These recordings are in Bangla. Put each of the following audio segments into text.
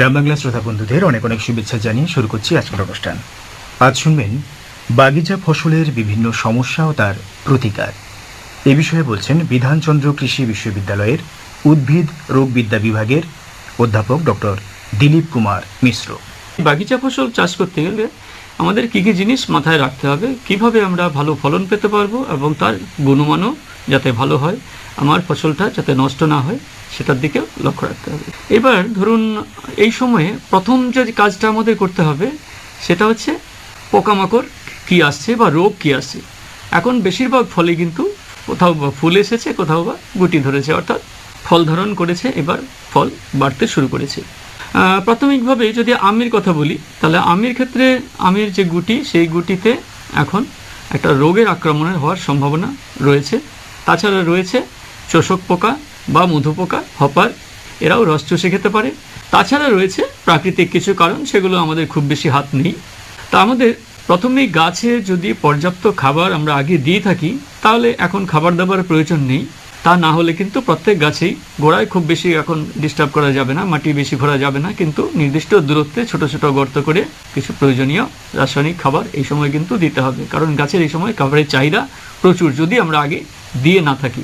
গ্রাম বাংলা শ্রোতা বন্ধুদের অনেক অনেক শুভেচ্ছা জানিয়ে শুরু করছি আজকের অনুষ্ঠান। আজ শুনবেন বাগিচা ফসলের বিভিন্ন সমস্যা ও তার প্রতিকার। এ বিষয়ে বলছেন বিধানচন্দ্র কৃষি বিশ্ববিদ্যালয়ের উদ্ভিদ রোগবিদ্যা বিভাগের অধ্যাপক ডক্টর দিলীপ কুমার মিশ্র। বাগিচা ফসল চাষ করতে গেলে আমাদের কী কী জিনিস মাথায় রাখতে হবে, কিভাবে আমরা ভালো ফলন পেতে পারবো এবং তার গুণমানও যাতে ভালো হয়, আমার ফসলটা যাতে নষ্ট না হয় সেটার দিকে লক্ষ্য রাখতে হবে। এবার ধরুন এই সময়ে প্রথম যে কাজটা আমাদের করতে হবে সেটা হচ্ছে পোকামাকড় কী আসছে বা রোগ কী আসছে। এখন বেশিরভাগ ফলে কিন্তু কোথাও বা ফুল এসেছে, কোথাও বা গুটি ধরেছে, অর্থাৎ ফল ধারণ করেছে, এবার ফল বাড়তে শুরু করেছে। প্রাথমিকভাবে যদি আমের কথা বলি, তাহলে আমের ক্ষেত্রে আমের যে গুটি, সেই গুটিতে এখন একটা রোগের আক্রমণের হওয়ার সম্ভাবনা রয়েছে। তাছাড়া রয়েছে চোষক পোকা বা মধু পোকা, হপার, এরাও রস চুষে খেতে পারে। তাছাড়া রয়েছে প্রাকৃতিক কিছু কারণ, সেগুলো আমাদের খুব বেশি হাত নেই। তা আমাদের প্রথমেই গাছে যদি পর্যাপ্ত খাবার আমরা আগে দিয়ে থাকি, তাহলে এখন খাবার দাবার প্রয়োজন নেই। তা না হলে কিন্তু প্রত্যেক গাছেই গোড়ায় খুব বেশি এখন ডিস্টার্ব করা যাবে না, মাটি বেশি ভরা যাবে না, কিন্তু নির্দিষ্ট দূরত্বে ছোট ছোট গর্ত করে কিছু প্রয়োজনীয় রাসায়নিক খাবার এই সময় কিন্তু দিতে হবে, কারণ গাছের এই সময় খাবারের চাহিদা প্রচুর যদি আমরা আগে দিয়ে না থাকি।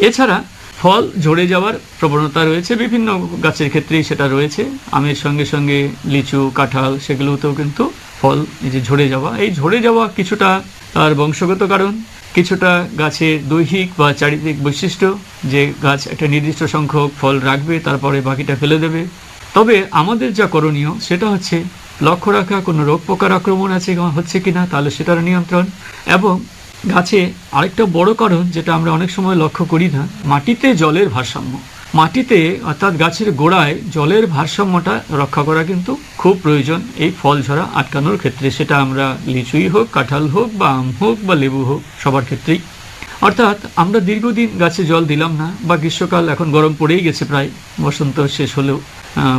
এছাড়া ফল ঝরে যাওয়ার প্রবণতা রয়েছে, বিভিন্ন গাছের ক্ষেত্রেই সেটা রয়েছে। আমের সঙ্গে সঙ্গে লিচু, কাঁঠাল, সেগুলোতেও কিন্তু ফল এই যে ঝরে যাওয়া, এই ঝরে যাওয়া কিছুটা তার বংশগত কারণ, কিছুটা গাছের দৈহিক বা চারিত্রিক বৈশিষ্ট্য, যে গাছ একটা নির্দিষ্ট সংখ্যক ফল রাখবে তারপরে বাকিটা ফেলে দেবে। তবে আমাদের যা করণীয় সেটা হচ্ছে লক্ষ্য রাখা কোনো রোগ পোকার আক্রমণ হচ্ছে কিনা, তাহলে সেটার নিয়ন্ত্রণ। এবং গাছে আরেকটা বড় কারণ যেটা আমরা অনেক সময় লক্ষ্য করি না, মাটিতে জলের ভারসাম্য। মাটিতে অর্থাৎ গাছের গোড়ায় জলের ভারসাম্যটা রক্ষা করা কিন্তু খুব প্রয়োজন এই ফল ঝরা আটকানোর ক্ষেত্রে। সেটা আমরা লিচুই হোক, কাঁঠাল হোক, বা আম হোক, বা লেবু হোক, সবার ক্ষেত্রেই। অর্থাৎ আমরা দীর্ঘদিন গাছে জল দিলাম না, বা গ্রীষ্মকাল এখন গরম পড়েই গেছে, প্রায় বসন্ত শেষ হলেও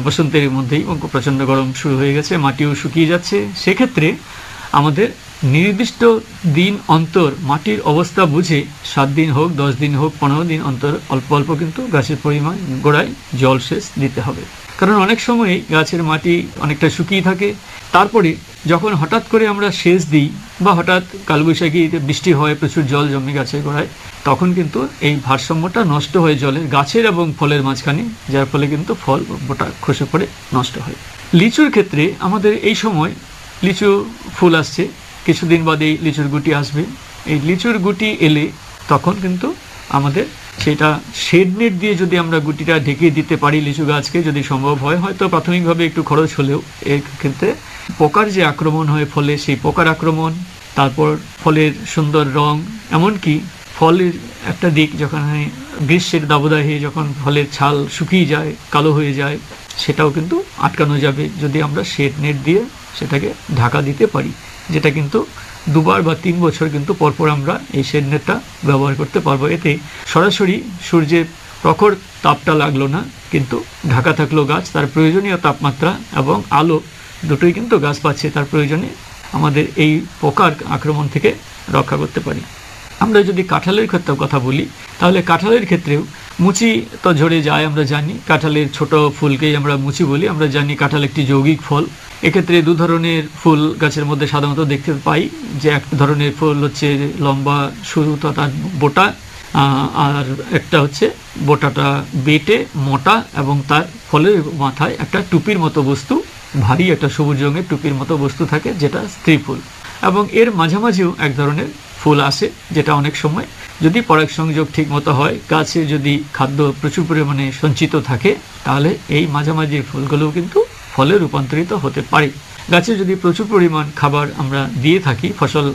বসন্তের মধ্যেই প্রচণ্ড গরম শুরু হয়ে গেছে, মাটিও শুকিয়ে যাচ্ছে। সেক্ষেত্রে আমাদের নির্দিষ্ট দিন অন্তর মাটির অবস্থা বুঝে 7 দিন হোক, 10 দিন হোক, 15 দিন অন্তর অল্প অল্প কিন্তু গাছের পরিমাণ গোড়ায় জলসেচ দিতে হবে। কারণ অনেক সময়ই গাছের মাটি অনেকটা শুকিয়ে থাকে, তারপরে যখন হঠাৎ করে আমরা সেচ দিই বা হঠাৎ কালবৈশাখীতে বৃষ্টি হয়, প্রচুর জল জমে গাছের গোড়ায়, তখন কিন্তু এই ভারসাম্যটা নষ্ট হয়ে জলের গাছের এবং ফলের মাঝখানে, যার ফলে কিন্তু ফল বোটা খসে পড়ে নষ্ট হয়। লিচুর ক্ষেত্রে আমাদের এই সময় লিচু ফুল আসছে, কিছুদিন বাদেই লিচুর গুটি আসবে। এই লিচুর গুটি এলে তখন কিন্তু আমাদের সেটা শেড নেট দিয়ে যদি আমরা গুটিটা ঢেকে দিতে পারি লিচু গাছকে, যদি সম্ভব হয়, হয়তো প্রাথমিকভাবে একটু খরচ হলেও এর ক্ষেত্রে পোকার যে আক্রমণ হয় ফলে, সেই পোকার আক্রমণ, তারপর ফলের সুন্দর রং, এমনকি ফলের একটা দিক যখন গ্রীষ্মের দাবদাহে যখন ফলের ছাল শুকিয়ে যায়, কালো হয়ে যায়, সেটাও কিন্তু আটকানো যাবে যদি আমরা শেড নেট দিয়ে সেটাকে ঢাকা দিতে পারি, যেটা কিন্তু 2 বার বা 3 বছর কিন্তু পরপর আমরা এই শেড নেটটা ব্যবহার করতে পারবো। এতে সরাসরি সূর্যের প্রখর তাপটা লাগলো না, কিন্তু ঢাকা থাকলো গাছ, তার প্রয়োজনীয় তাপমাত্রা এবং আলো দুটোই কিন্তু গাছ পাচ্ছে, তার প্রয়োজনে আমাদের এই পোকার আক্রমণ থেকে রক্ষা করতে পারি। আমরা যদি কাঁঠালের ক্ষেত্রে কথা বলি, তাহলে কাঁঠালের ক্ষেত্রেও মুচি তো ঝরে যায়, আমরা জানি। কাঁঠালের ছোট ফুলকেই আমরা মুচি বলি। আমরা জানি কাঁঠাল একটি যৌগিক ফল। এক্ষেত্রে 2 ধরনের ফুল গাছের মধ্যে সাধারণত দেখতে পাই, যে এক ধরনের ফুল হচ্ছে লম্বা সরু তার বোটা, আর একটা হচ্ছে বোটাটা বেটে মোটা এবং তার ফলের মাথায় একটা টুপির মতো বস্তু, ভারী একটা সবুজ রঙের টুপির মতো বস্তু থাকে, যেটা স্ত্রী ফুল। এবং এর মাঝামাঝিও এক ধরনের ফুল আসে, যেটা অনেক সময় যদি পরাগ সংযোগ ঠিক মতো হয়, গাছে যদি খাদ্য প্রচুর পরিমাণে সঞ্চিত থাকে, তাহলে এই মাঝামাঝি ফুলগুলোও কিন্তু ফলে রূপান্তরিত হতে পারে। গাছে যদি প্রচুর পরিমাণ খাবার আমরা দিয়ে থাকি ফসল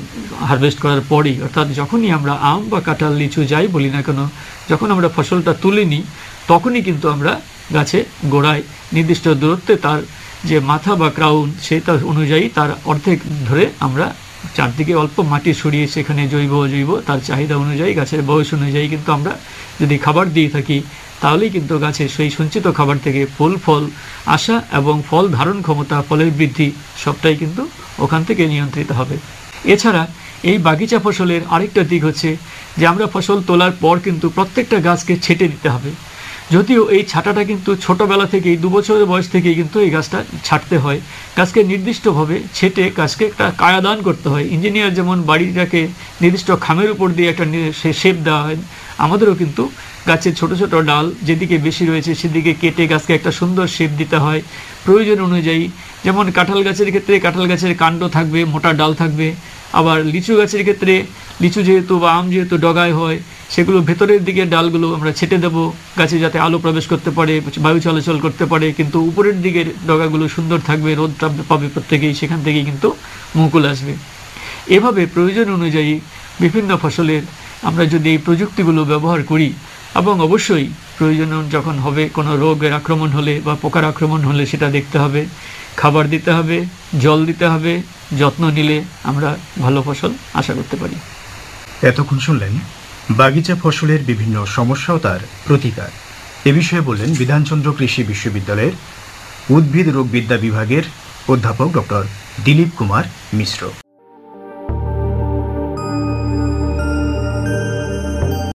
হারভেস্ট করার পরেই, অর্থাৎ যখনই আমরা আম বা কাঁঠাল, লিচু যাই বলি না কেন, যখন আমরা ফসলটা তুলে নিই, তখনই কিন্তু আমরা গাছে গোড়ায় নির্দিষ্ট দূরত্বে তার যে মাথা বা ক্রাউন, সেটা অনুযায়ী তার অর্ধেক ধরে আমরা চারদিকে অল্প মাটি সরিয়ে সেখানে জৈব অজৈব তার চাহিদা অনুযায়ী, গাছের বয়স অনুযায়ী কিন্তু আমরা যদি খাবার দিয়ে থাকি, তাহলেই কিন্তু গাছের সেই সঞ্চিত খাবার থেকে ফল আসা এবং ফল ধারণ ক্ষমতা, ফলের বৃদ্ধি সবটাই কিন্তু ওখান থেকে নিয়ন্ত্রিত হবে। এছাড়া এই বাগিচা ফসলের আরেকটা দিক হচ্ছে যে আমরা ফসল তোলার পর কিন্তু প্রত্যেকটা গাছকে ছেটে দিতে হবে। যদিও এই ছাঁটাটা কিন্তু ছোটবেলা থেকেই 2 বছরের বয়স থেকেই কিন্তু এই গাছটা ছাঁটতে হয়। গাছকে নির্দিষ্টভাবে ছেটে গাছকে একটা কায়াদান করতে হয়। ইঞ্জিনিয়ার যেমন বাড়িটাকে নির্দিষ্ট খামের উপর দিয়ে একটা শেপ দেওয়া হয়, আমাদেরও কিন্তু গাছের ছোট ছোট ডাল যেদিকে বেশি রয়েছে সেদিকে কেটে গাছকে একটা সুন্দর শেপ দিতে হয় প্রয়োজন অনুযায়ী। যেমন কাঁঠাল গাছের ক্ষেত্রে কাঁঠাল গাছের কাণ্ড থাকবে, মোটা ডাল থাকবে। আবার লিচু গাছের ক্ষেত্রে লিচু যেহেতু বা আম যেহেতু ডগায় হয়, সেগুলো ভেতরের দিকে ডালগুলো আমরা ছেটে দেব গাছে, যাতে আলো প্রবেশ করতে পারে, বায়ু চলাচল করতে পারে, কিন্তু উপরের দিকের ডগাগুলো সুন্দর থাকবে, রোদ পাবে প্রত্যেকেই, সেখান থেকেই কিন্তু মুকুল আসবে। এভাবে প্রয়োজন অনুযায়ী বিভিন্ন ফসলের আমরা যদি এই প্রযুক্তিগুলো ব্যবহার করি, এবং অবশ্যই প্রয়োজন যখন হবে কোনো রোগের আক্রমণ হলে বা পোকার আক্রমণ হলে সেটা দেখতে হবে, খাবার দিতে হবে, জল দিতে হবে, যত্ন নিলে আমরা ভালো ফসল আশা করতে পারি। এতক্ষণ শুনলেন বাগিচা ফসলের বিভিন্ন সমস্যা ও তার প্রতিকার। এ বিষয়ে বললেন বিধানচন্দ্র কৃষি বিশ্ববিদ্যালয়ের উদ্ভিদ রোগবিদ্যা বিভাগের অধ্যাপক ডক্টর দিলীপ কুমার মিশ্র।